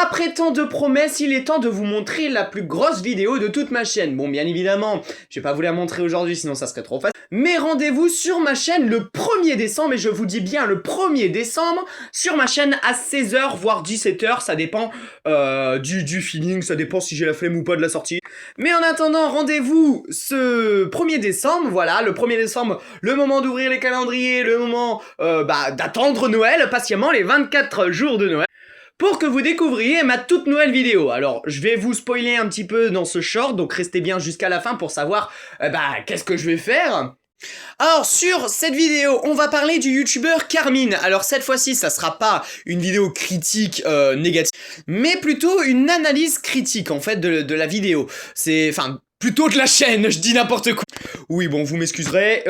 Après tant de promesses, il est temps de vous montrer la plus grosse vidéo de toute ma chaîne. Bon, bien évidemment, je vais pas vous la montrer aujourd'hui, sinon ça serait trop facile. Mais rendez-vous sur ma chaîne le 1er décembre, et je vous dis bien le 1er décembre, sur ma chaîne à 16h, voire 17h, ça dépend du feeling, ça dépend si j'ai la flemme ou pas de la sortie. Mais en attendant, rendez-vous ce 1er décembre, voilà, le 1er décembre, le moment d'ouvrir les calendriers, le moment d'attendre Noël, patiemment, les 24 jours de Noël, pour que vous découvriez ma toute nouvelle vidéo. Alors, je vais vous spoiler un petit peu dans ce short, donc restez bien jusqu'à la fin pour savoir, qu'est-ce que je vais faire. Alors, sur cette vidéo, on va parler du youtubeur Carmine. Alors, cette fois-ci, ça sera pas une vidéo critique négative, mais plutôt une analyse critique, en fait, de la vidéo. Enfin, plutôt de la chaîne, je dis n'importe quoi. Oui, bon, vous m'excuserez,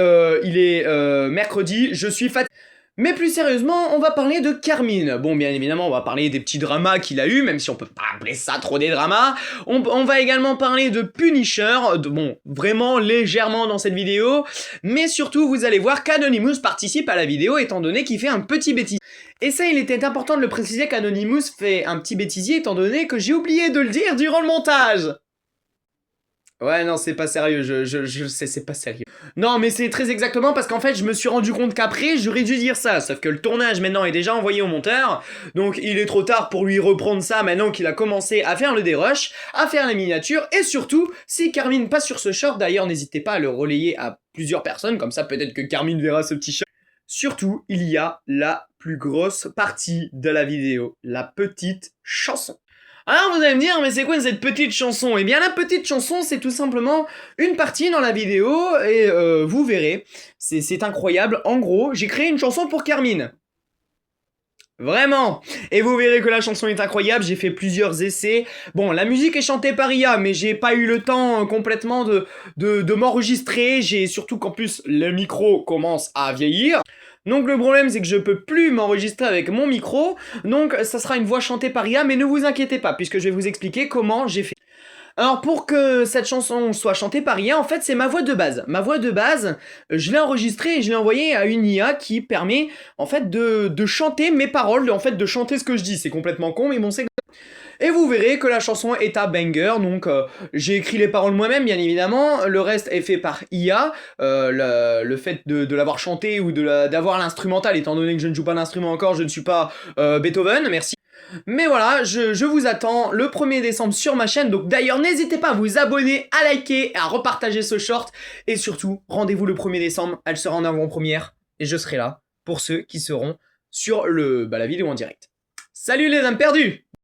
il est mercredi, je suis fatigué. Mais plus sérieusement, on va parler de Carmine. Bon, bien évidemment, on va parler des petits dramas qu'il a eu, même si on peut pas appeler ça trop des dramas. On va également parler de Punisher, bon, vraiment légèrement dans cette vidéo. Mais surtout, vous allez voir qu'Anonymous participe à la vidéo, étant donné qu'il fait un petit bêtisier. Et ça, il était important de le préciser qu'Anonymous fait un petit bêtisier, étant donné que j'ai oublié de le dire durant le montage. Ouais, non, c'est pas sérieux, je sais, c'est pas sérieux. Non, mais c'est très exactement parce qu'en fait, je me suis rendu compte qu'après, j'aurais dû dire ça. Sauf que le tournage, maintenant, est déjà envoyé au monteur. Donc, il est trop tard pour lui reprendre ça maintenant qu'il a commencé à faire le dérush, à faire la miniature. Et surtout, si Carmine passe sur ce short, d'ailleurs, n'hésitez pas à le relayer à plusieurs personnes. Comme ça, peut-être que Carmine verra ce petit short. Surtout, il y a la plus grosse partie de la vidéo, la petite chanson. Alors vous allez me dire, mais c'est quoi cette petite chanson? Eh bien la petite chanson, c'est tout simplement une partie dans la vidéo, et vous verrez, c'est incroyable. En gros, j'ai créé une chanson pour Carmine. Vraiment. Et vous verrez que la chanson est incroyable, j'ai fait plusieurs essais. Bon, la musique est chantée par IA, mais j'ai pas eu le temps complètement de m'enregistrer. J'ai surtout qu'en plus, le micro commence à vieillir. Donc le problème c'est que je peux plus m'enregistrer avec mon micro, donc ça sera une voix chantée par IA, mais ne vous inquiétez pas, puisque je vais vous expliquer comment j'ai fait. Alors pour que cette chanson soit chantée par IA, en fait c'est ma voix de base. Ma voix de base, je l'ai enregistrée et je l'ai envoyée à une IA qui permet en fait de chanter mes paroles, en fait de chanter ce que je dis. C'est complètement con, mais bon c'est... Et vous verrez que la chanson est à banger, donc j'ai écrit les paroles moi-même bien évidemment, le reste est fait par IA, le fait de l'avoir chanté ou d'avoir l'instrumental, étant donné que je ne joue pas l'instrument encore, je ne suis pas Beethoven, merci. Mais voilà, je vous attends le 1er décembre sur ma chaîne, donc d'ailleurs n'hésitez pas à vous abonner, à liker, à repartager ce short, et surtout, rendez-vous le 1er décembre, elle sera en avant-première, et je serai là pour ceux qui seront sur la vidéo en direct. Salut les âmes perdues!